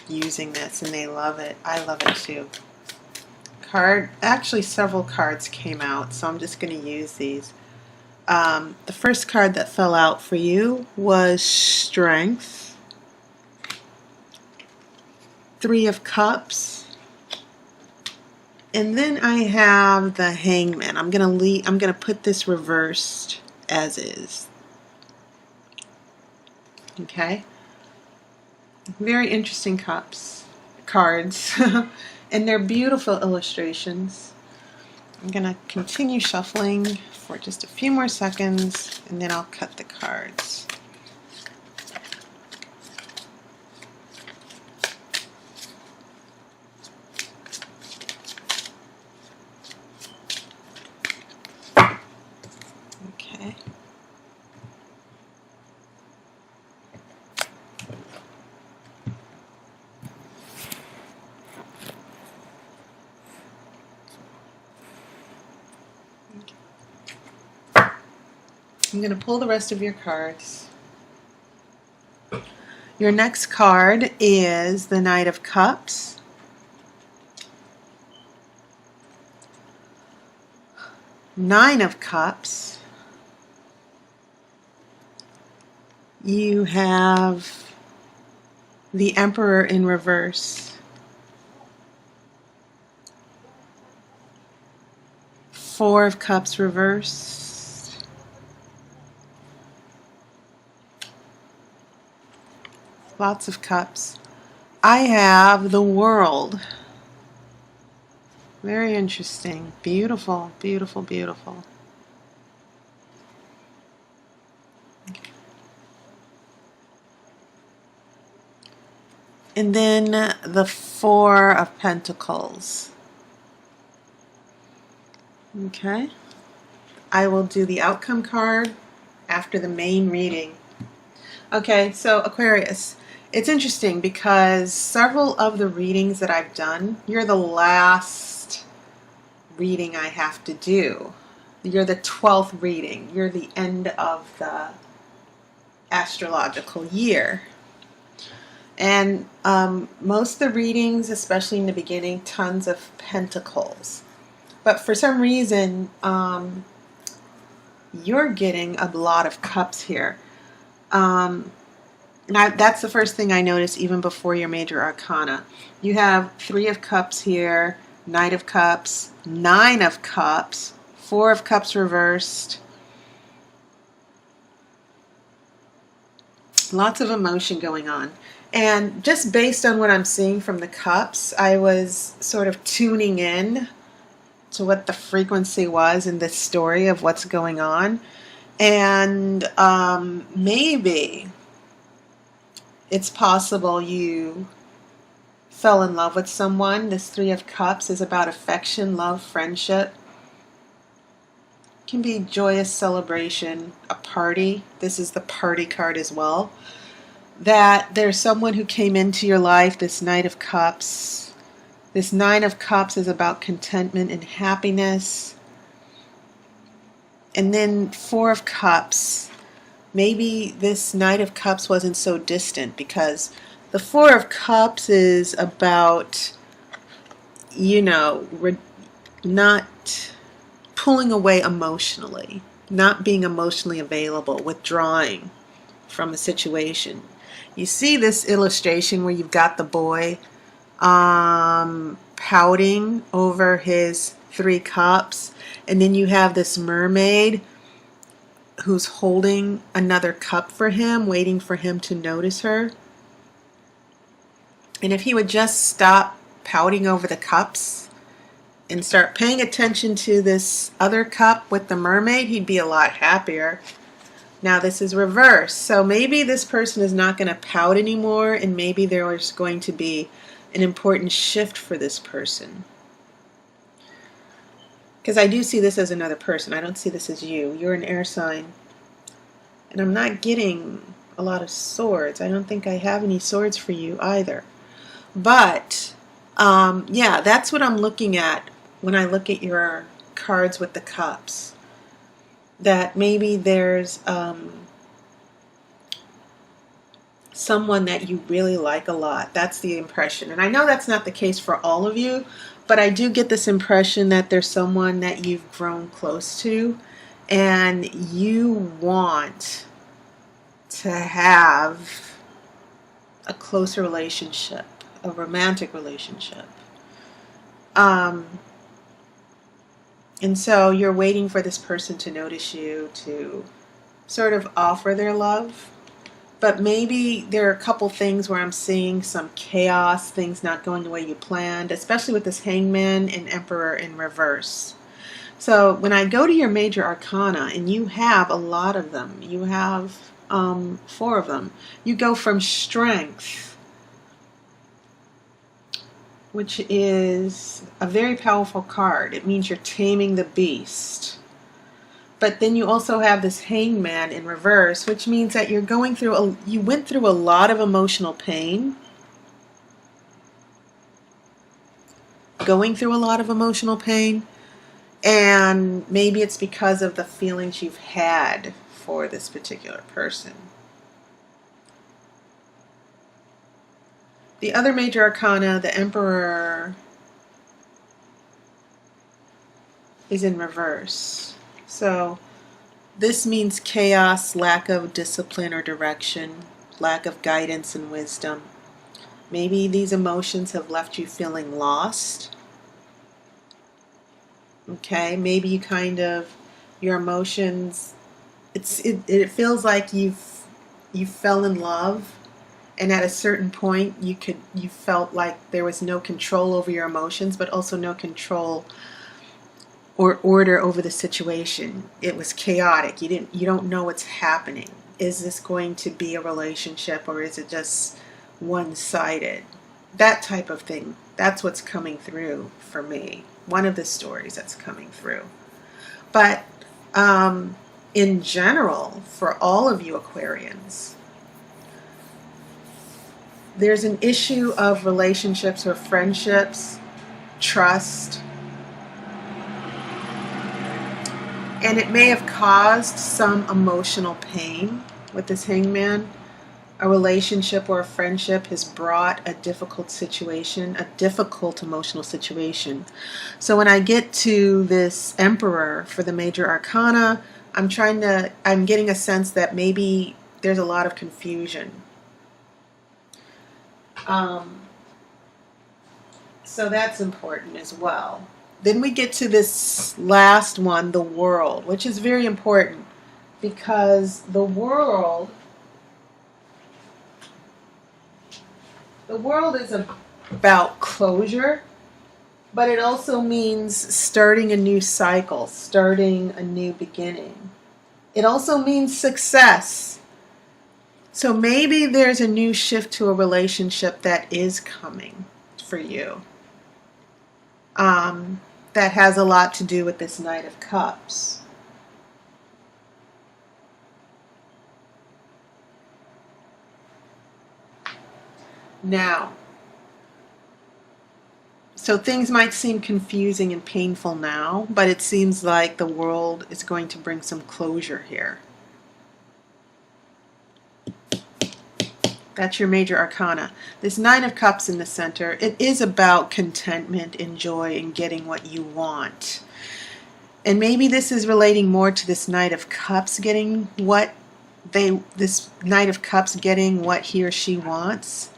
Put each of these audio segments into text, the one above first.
using this, and they love it. I love it too. Actually several cards came out, so I'm just going to use these. The first card that fell out for you was Strength, Three of Cups, and then I have the Hangman. I'm gonna put this reversed as is. Okay. Very interesting cards, and they're beautiful illustrations. I'm going to continue shuffling for just a few more seconds, and then I'll cut the cards. Okay. I'm going to pull the rest of your cards. Your next card is the Knight of Cups. Nine of Cups. You have the Emperor in reverse. Four of Cups reversed. Lots of cups. I have the World. Very interesting. Beautiful, beautiful, beautiful. And then the Four of Pentacles. Okay. I will do the outcome card after the main reading. Okay, so Aquarius, it's interesting because several of the readings that I've done, you're the last reading I have to do. You're the 12th reading. You're the end of the astrological year. And most of the readings, especially in the beginning, tons of pentacles. But for some reason, you're getting a lot of cups here. That's the first thing I noticed even before your major arcana. You have Three of Cups here, Knight of Cups, Nine of Cups, Four of Cups reversed. Lots of emotion going on. And just based on what I'm seeing from the cups, I was sort of tuning in to what the frequency was in this story of what's going on. And maybe it's possible you fell in love with someone. This Three of Cups is about affection, love, friendship. It can be joyous celebration, a party. This is the party card as well. That there's someone who came into your life, this Knight of Cups. This Nine of Cups is about contentment and happiness. And then Four of Cups. Maybe this Knight of Cups wasn't so distant because the Four of Cups is about, not pulling away emotionally, not being emotionally available, withdrawing from a situation. You see this illustration where you've got the boy pouting over his Three Cups, and then you have this mermaid who's holding another cup for him, waiting for him to notice her. And if he would just stop pouting over the cups and start paying attention to this other cup with the mermaid, he'd be a lot happier. Now this is reversed, so maybe this person is not going to pout anymore, and maybe there is going to be an important shift for this person. Because I do see this as another person. I don't see this as you. You're an air sign. And I'm not getting a lot of swords. I don't think I have any swords for you either. But, yeah, that's what I'm looking at when I look at your cards with the cups. That maybe there's someone that you really like a lot. That's the impression. And I know that's not the case for all of you, but I do get this impression that there's someone that you've grown close to and you want to have a closer relationship, a romantic relationship. And so you're waiting for this person to notice you, to sort of offer their love. But maybe there are a couple things where I'm seeing some chaos, things not going the way you planned, especially with this Hangman and Emperor in reverse. So when I go to your major arcana, and you have a lot of them, you have 4 of them, you go from Strength, which is a very powerful card. It means you're taming the beast. But then you also have this Hangman in reverse, which means that you're going through you went through a lot of emotional pain. And maybe it's because of the feelings you've had for this particular person. The other major arcana, the Emperor, is in reverse. So this means chaos, lack of discipline or direction, lack of guidance and wisdom. Maybe these emotions have left you feeling lost. Okay, maybe you your emotions, it feels like you fell in love, and at a certain point you felt like there was no control over your emotions, but also no control or order over the situation. It was chaotic. You don't know what's happening. Is this going to be a relationship, or is it just one-sided? That type of thing. That's what's coming through for me. One of the stories that's coming through. But in general, for all of you Aquarians, there's an issue of relationships or friendships, trust, and it may have caused some emotional pain with this Hangman. A relationship or a friendship has brought a difficult situation, a difficult emotional situation. So when I get to this Emperor for the major arcana, I'm getting a sense that maybe there's a lot of confusion. So that's important as well. Then we get to this last one, the World, which is very important because the world is about closure, but it also means starting a new cycle, starting a new beginning. It also means success. So maybe there's a new shift to a relationship that is coming for you. That has a lot to do with this Knight of Cups. Now, so things might seem confusing and painful now, but it seems like the World is going to bring some closure here. That's your major arcana. This Nine of Cups in the center, it is about contentment and joy and getting what you want. And maybe this is relating more to this Knight of Cups getting this Knight of Cups getting what he or she wants.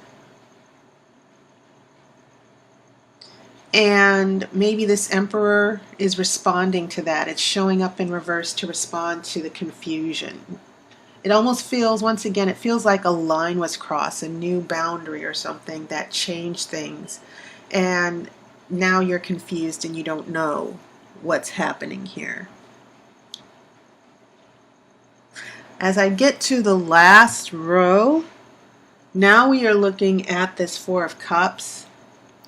And maybe this Emperor is responding to that. It's showing up in reverse to respond to the confusion. It almost feels, once again, it feels like a line was crossed, a new boundary or something that changed things. And now you're confused and you don't know what's happening here. As I get to the last row, now we are looking at this Four of Cups,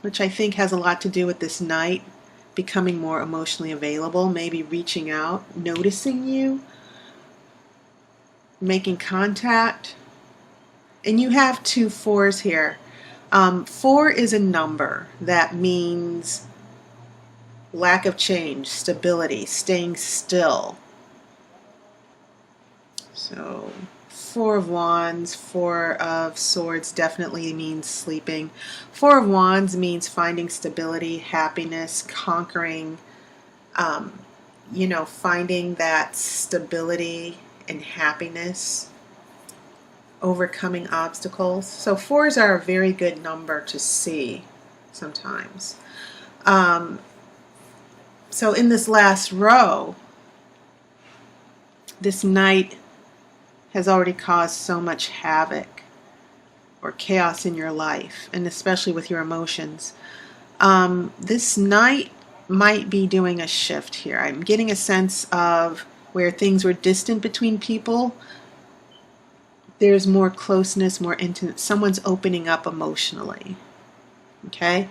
which I think has a lot to do with this Knight becoming more emotionally available, maybe reaching out, noticing you, making contact. And you have 2 4s here. 4 is a number that means lack of change, stability, staying still. So Four of Wands, Four of Swords definitely means sleeping. Four of Wands means finding stability, happiness, conquering, finding that stability and happiness, overcoming obstacles. So fours are a very good number to see sometimes. So in this last row, this Knight has already caused so much havoc or chaos in your life, and especially with your emotions. This Knight might be doing a shift here. I'm getting a sense of where things were distant between people. There's more closeness, more intimate. Someone's opening up emotionally. Okay?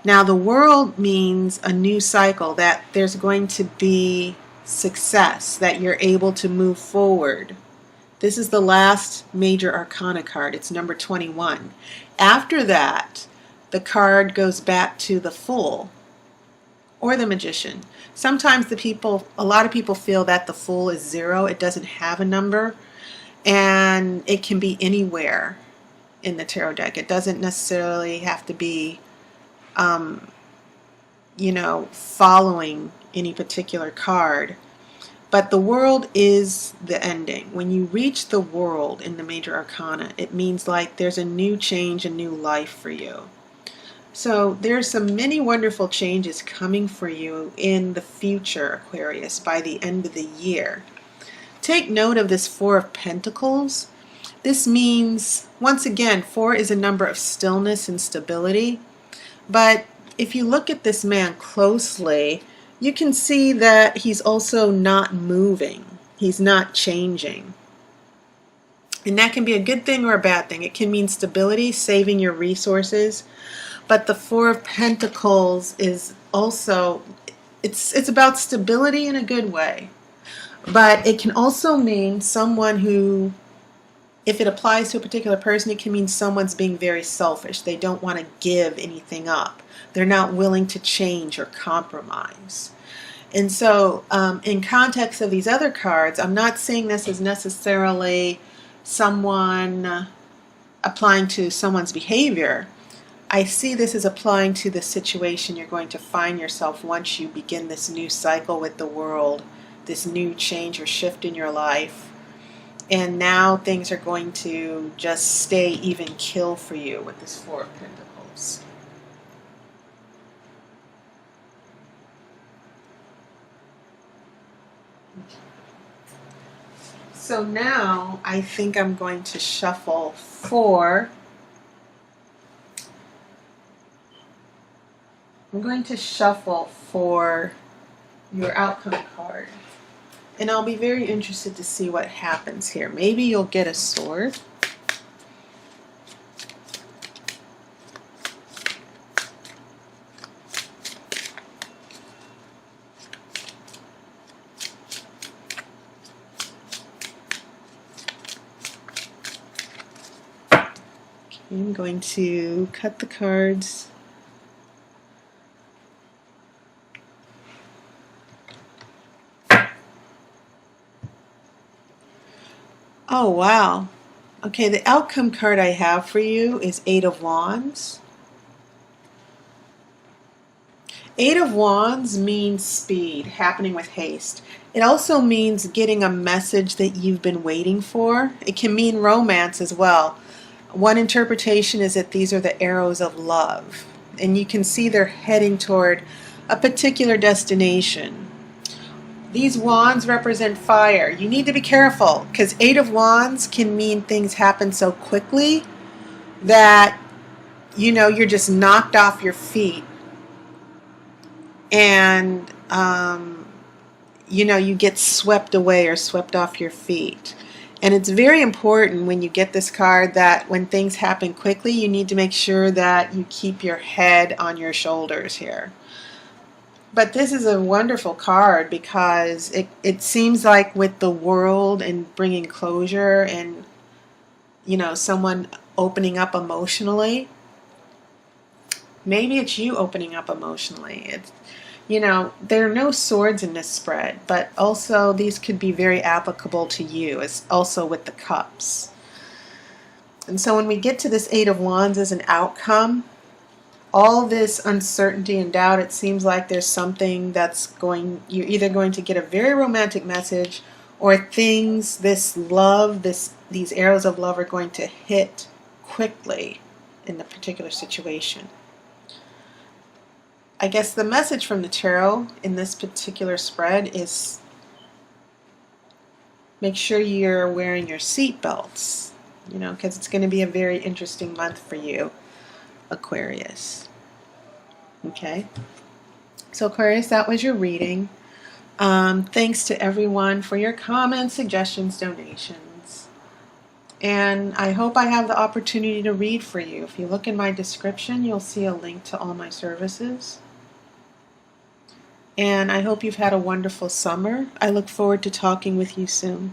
Now the World means a new cycle, that there's going to be success, that you're able to move forward. This is the last major arcana card. It's number 21. After that, the card goes back to the Fool or the Magician. Sometimes a lot of people feel that the Fool is 0. It doesn't have a number, and it can be anywhere in the tarot deck. It doesn't necessarily have to be, following any particular card. But the World is the ending. When you reach the World in the major arcana, it means like there's a new change, a new life for you. So there's some many wonderful changes coming for you in the future, Aquarius, by the end of the year. Take note of this Four of Pentacles. This means, once again, 4 is a number of stillness and stability. But if you look at this man closely, you can see that he's also not moving. He's not changing. And that can be a good thing or a bad thing. It can mean stability, saving your resources. But the Four of Pentacles is also, it's about stability in a good way. But it can also mean someone who, if it applies to a particular person, it can mean someone's being very selfish. They don't want to give anything up. They're not willing to change or compromise. And so in context of these other cards, I'm not seeing this as necessarily someone applying to someone's behavior. I see this as applying to the situation you're going to find yourself once you begin this new cycle with the World, this new change or shift in your life. And now things are going to just stay even kill for you with this Four of Pentacles. So now I think I'm going to shuffle for your outcome card. And I'll be very interested to see what happens here. Maybe you'll get a sword. I'm going to cut the cards. Oh, wow. Okay, the outcome card I have for you is Eight of Wands. Eight of Wands means speed, happening with haste. It also means getting a message that you've been waiting for. It can mean romance as well. One interpretation is that these are the arrows of love, and you can see they're heading toward a particular destination. These wands represent fire. You need to be careful because Eight of Wands can mean things happen so quickly that, you're just knocked off your feet. And, you get swept away or swept off your feet. And it's very important when you get this card that when things happen quickly, you need to make sure that you keep your head on your shoulders here. But this is a wonderful card because it seems like with the World and bringing closure and, someone opening up emotionally. Maybe it's you opening up emotionally. You know, there are no swords in this spread, but also these could be very applicable to you, as also with the cups. And so when we get to this Eight of Wands as an outcome, all this uncertainty and doubt, it seems like there's something that's you're either going to get a very romantic message, or things, this love, these arrows of love are going to hit quickly in the particular situation. I guess the message from the tarot in this particular spread is make sure you're wearing your seat belts, you know, because it's going to be a very interesting month for you, Aquarius. Okay, so Aquarius, that was your reading. Thanks to everyone for your comments, suggestions, donations. And I hope I have the opportunity to read for you. If you look in my description, you'll see a link to all my services. And I hope you've had a wonderful summer. I look forward to talking with you soon.